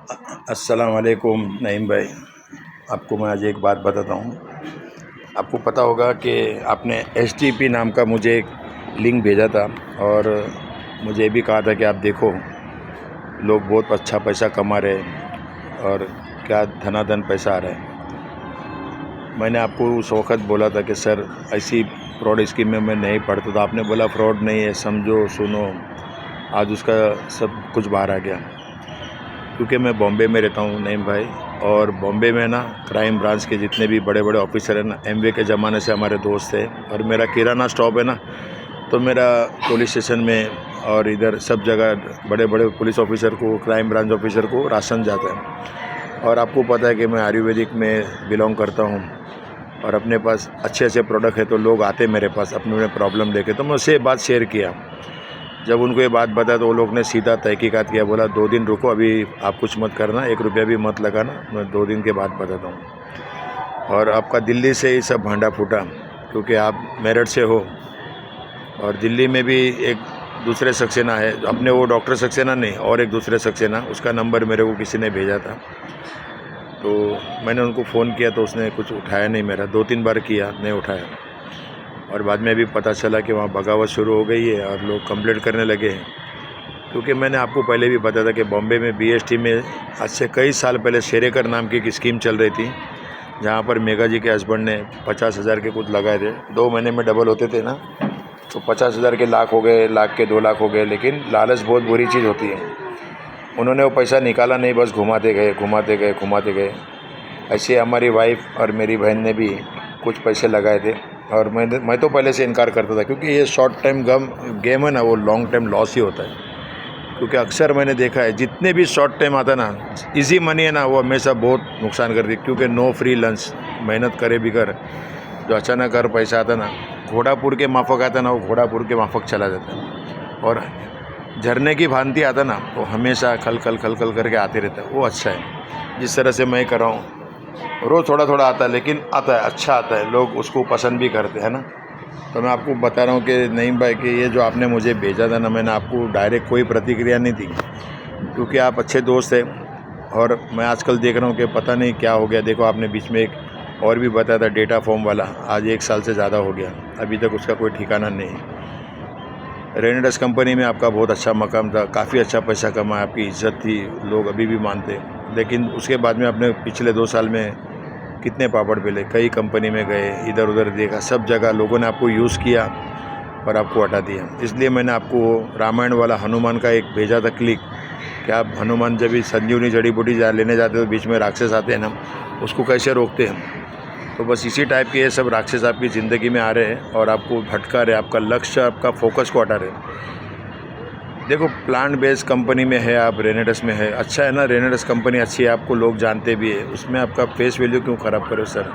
अस्सलाम वालेकुम नईम भाई। आपको मैं आज एक बात बताता हूँ। आपको पता होगा कि आपने एसटीपी नाम का मुझे एक लिंक भेजा था और मुझे भी कहा था कि आप देखो, लोग बहुत अच्छा पैसा कमा रहे हैं और क्या धनाधन पैसा आ रहा है। मैंने आपको उस वक़्त बोला था कि सर ऐसी फ्रॉड स्कीम में मैं नहीं पढ़ता, तो आपने बोला फ्रॉड नहीं है, समझो सुनो। आज उसका सब कुछ बाहर आ गया, क्योंकि मैं बॉम्बे में रहता हूँ नईम भाई। और बॉम्बे में ना क्राइम ब्रांच के जितने भी बड़े बड़े ऑफिसर हैं ना, एमवे के ज़माने से हमारे दोस्त हैं। और मेरा किराना स्टॉप है ना, तो मेरा पुलिस स्टेशन में और इधर सब जगह बड़े बड़े पुलिस ऑफिसर को, क्राइम ब्रांच ऑफिसर को राशन जाता है। और आपको पता है कि मैं आयुर्वेदिक में बिलोंग करता हूँ और अपने पास अच्छे अच्छे प्रोडक्ट है, तो लोग आते मेरे पास अपने प्रॉब्लम लेके। तो मैं उससे बात शेयर किया। जब उनको ये बात बताया तो वो लोग ने सीधा तहकीकात किया, बोला 2 दिन रुको, अभी आप कुछ मत करना, 1 रुपया भी मत लगाना, मैं 2 दिन के बाद बताता हूँ। और आपका दिल्ली से ही सब भांडा फूटा, क्योंकि आप मेरठ से हो। और दिल्ली में भी एक दूसरे सक्सेना है, अपने वो डॉक्टर सक्सेना नहीं, और एक दूसरे सक्सेना, उसका नंबर मेरे को किसी ने भेजा था। तो मैंने उनको फ़ोन किया तो उसने कुछ उठाया नहीं मेरा, 2-3 बार किया, नहीं उठाया। और बाद में भी पता चला कि वहाँ बगावत शुरू हो गई है और लोग कंप्लेंट करने लगे हैं। क्योंकि मैंने आपको पहले भी बताया था कि बॉम्बे में बीएसटी में आज से कई साल पहले शेरेकर नाम की एक स्कीम चल रही थी, जहाँ पर मेघा जी के हस्बैंड ने 50,000 के कुछ लगाए थे। 2 महीने में डबल होते थे ना, तो 50,000 के लाख हो गए, लाख के 2 लाख हो गए। लेकिन लालच बहुत बुरी चीज़ होती है। उन्होंने वो पैसा निकाला नहीं, बस घुमाते गए घुमाते गए घुमाते गए। ऐसे हमारी वाइफ और मेरी बहन ने भी कुछ पैसे लगाए थे। और मैं तो पहले से इनकार करता था, क्योंकि ये शॉर्ट टाइम गेम है ना, वो लॉन्ग टाइम लॉस ही होता है। क्योंकि अक्सर मैंने देखा है, जितने भी शॉर्ट टाइम आता ना, इजी मनी है ना, वो हमेशा बहुत नुकसान करती है। क्योंकि नो फ्री लंच, मेहनत करे बिगर जो अचानक हर पैसा आता ना, घोड़ापुर के माफक आता ना, वो घोड़ापुर के माफक चला जाता है। और झरने की भांति आता ना, वो हमेशा खल खल खल खल करके आते रहता है। वो अच्छा है। जिस तरह से मैं कर रहा हूँ, रोज़ थोड़ा थोड़ा आता है, लेकिन आता है, अच्छा आता है, लोग उसको पसंद भी करते हैं ना। तो मैं आपको बता रहा हूँ कि नईम भाई कि ये जो आपने मुझे भेजा था ना, मैंने आपको डायरेक्ट कोई प्रतिक्रिया नहीं दी, क्योंकि आप अच्छे दोस्त हैं। और मैं आजकल देख रहा हूँ कि पता नहीं क्या हो गया। देखो, आपने बीच में एक और भी बताया था डेटा फॉर्म वाला, आज 1 साल से ज़्यादा हो गया, अभी तक उसका कोई ठिकाना नहीं। रेनेडस कंपनी में आपका बहुत अच्छा मकाम था, काफ़ी अच्छा पैसा कमाया, आपकी इज्जत थी, लोग अभी भी मानते। लेकिन उसके बाद में आपने पिछले 2 साल में कितने पापड़ बेले, कई कंपनी में गए, इधर उधर देखा, सब जगह लोगों ने आपको यूज़ किया और आपको हटा दिया। इसलिए मैंने आपको रामायण वाला हनुमान का एक भेजा था क्लिक, कि आप हनुमान जब भी संजीवनी जड़ी बूटी लेने जाते हो, बीच में राक्षस आते हैं ना, उसको कैसे रोकते हैं। तो बस इसी टाइप के ये सब राक्षस आपकी ज़िंदगी में आ रहे हैं और आपको भटका रहे, आपका लक्ष्य, आपका फोकस को हटा रहे। देखो, प्लांट बेस्ड कंपनी में है, आप रेनेडस में है, अच्छा है ना, रेनेडस कंपनी अच्छी है, आपको लोग जानते भी है, उसमें आपका फेस वैल्यू क्यों ख़राब करो सर।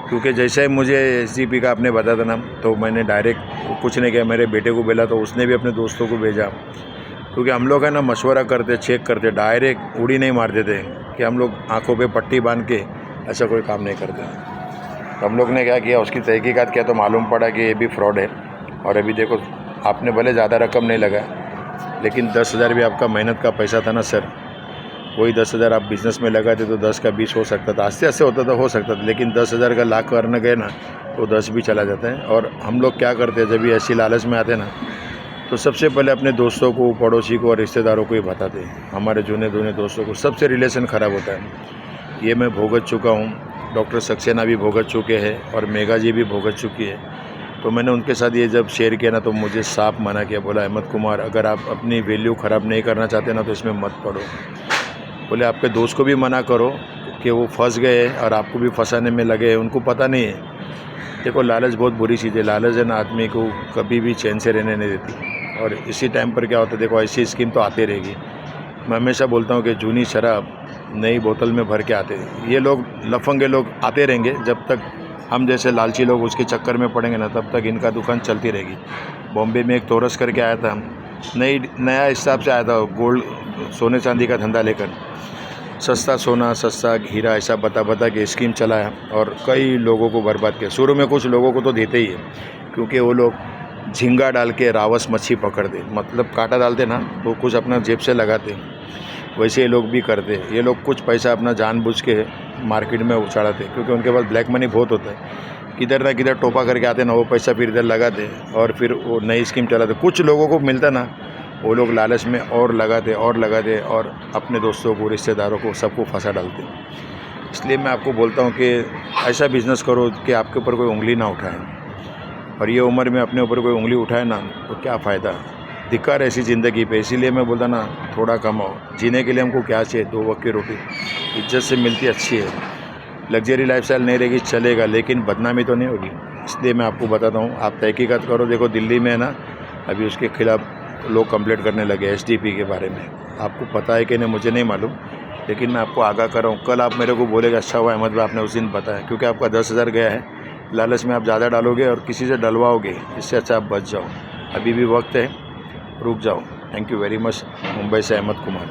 क्योंकि जैसे ही मुझे एसजीपी का आपने बताया था ना, तो मैंने डायरेक्ट कुछ नहीं किया, मेरे बेटे को बोला तो उसने भी अपने दोस्तों को भेजा। क्योंकि हम लोग है ना, मशवरा करते, चेक करते, डायरेक्ट उड़ी नहीं मार देते कि हम लोग आँखों पर पट्टी बांध के ऐसा कोई काम नहीं करते। तो हम लोग ने क्या किया, उसकी तहकीकात किया तो मालूम पड़ा कि ये भी फ्रॉड है। और अभी देखो, आपने भले ज़्यादा रकम नहीं लगाया, लेकिन 10,000 भी आपका मेहनत का पैसा था ना सर। वही 10,000 आप बिज़नेस में लगाते तो 10 का 20 हो सकता था, आस्ते आस्ते होता था, हो सकता था। लेकिन 10,000 का लाख करने गए ना, तो 10 भी चला जाता है। और हम लोग क्या करते हैं, जब भी ऐसी लालच में आते ना, तो सबसे पहले अपने दोस्तों को, पड़ोसी को और रिश्तेदारों को ही बताते हैं। हमारे जूने दूने दोस्तों को, सबसे रिलेशन ख़राब होता है। ये मैं भुगत चुका हूँ, डॉक्टर सक्सेना भी भुगत चुके हैं और मेघा जी भी भुगत चुकी है। तो मैंने उनके साथ ये जब शेयर किया ना, तो मुझे साफ मना किया, बोला अहमद कुमार, अगर आप अपनी वैल्यू ख़राब नहीं करना चाहते ना, तो इसमें मत पड़ो। बोले आपके दोस्त को भी मना करो कि वो फंस गए और आपको भी फंसाने में लगे, उनको पता नहीं है। देखो, लालच बहुत बुरी चीज़ है, लालच है ना, आदमी को कभी भी चैन से रहने नहीं देती। और इसी टाइम पर क्या होता है, देखो ऐसी स्कीम तो आती रहेगी। मैं हमेशा बोलता हूँ कि जूनी शराब नई बोतल में भर के आते हैं। ये लोग लफंगे लोग आते रहेंगे, जब तक हम जैसे लालची लोग उसके चक्कर में पड़ेंगे ना, तब तक इनका दुकान चलती रहेगी। बॉम्बे में एक तोरस करके आया था, नया हिसाब से आया था, गोल्ड सोने चांदी का धंधा लेकर, सस्ता सोना सस्ता हीरा ऐसा बता के स्कीम चलाया और कई लोगों को बर्बाद किया। शुरू में कुछ लोगों को तो देते ही है, क्योंकि वो लोग झींगा डाल के रावस मच्छी पकड़ते, मतलब कांटा डालते ना, तो कुछ अपना जेब से लगाते। वैसे ये लोग भी करते। ये लोग कुछ पैसा अपना जानबूझ के मार्केट में उछाड़ते, क्योंकि उनके पास ब्लैक मनी बहुत होता है। किधर ना किधर टोपा करके आते ना, वो पैसा फिर इधर लगाते और फिर वो नई स्कीम चलाते। कुछ लोगों को मिलता ना, वो लोग लालच में और लगाते और अपने दोस्तों को, रिश्तेदारों को, सबको फंसा डालते। इसलिए मैं आपको बोलता हूँ कि ऐसा बिज़नेस करो कि आपके ऊपर कोई उंगली ना उठाए, और ये उम्र में अपने ऊपर कोई उंगली उठाए ना तो क्या फ़ायदा। धिक्कार ऐसी ज़िंदगी पे। इसीलिए मैं बोलता ना, थोड़ा कमाओ। जीने के लिए हमको क्या चाहिए? 2 वक्त की रोटी इज्जत से मिलती, अच्छी है। लग्जरी लाइफस्टाइल नहीं रहेगी चलेगा, लेकिन बदनामी तो नहीं होगी। इसलिए मैं आपको बताता हूँ, आप तहकीकात करो। देखो दिल्ली में है ना, अभी उसके खिलाफ़ लोग कंप्लेंट करने लगे SDP के बारे में। आपको पता है कि नहीं मुझे नहीं मालूम, लेकिन मैं आपको आगाह कर रहा हूँ। कल आप मेरे को बोलेगा अच्छा हुआ अहमद भाई आपने उस दिन बताया, क्योंकि आपका 10,000 गया है। लालच में आप ज़्यादा डालोगे और किसी से डलवाओगे, इससे अच्छा आप बच जाओ। अभी भी वक्त है, रुक जाओ। Thank you very much. Mumbai से अहमद कुमार।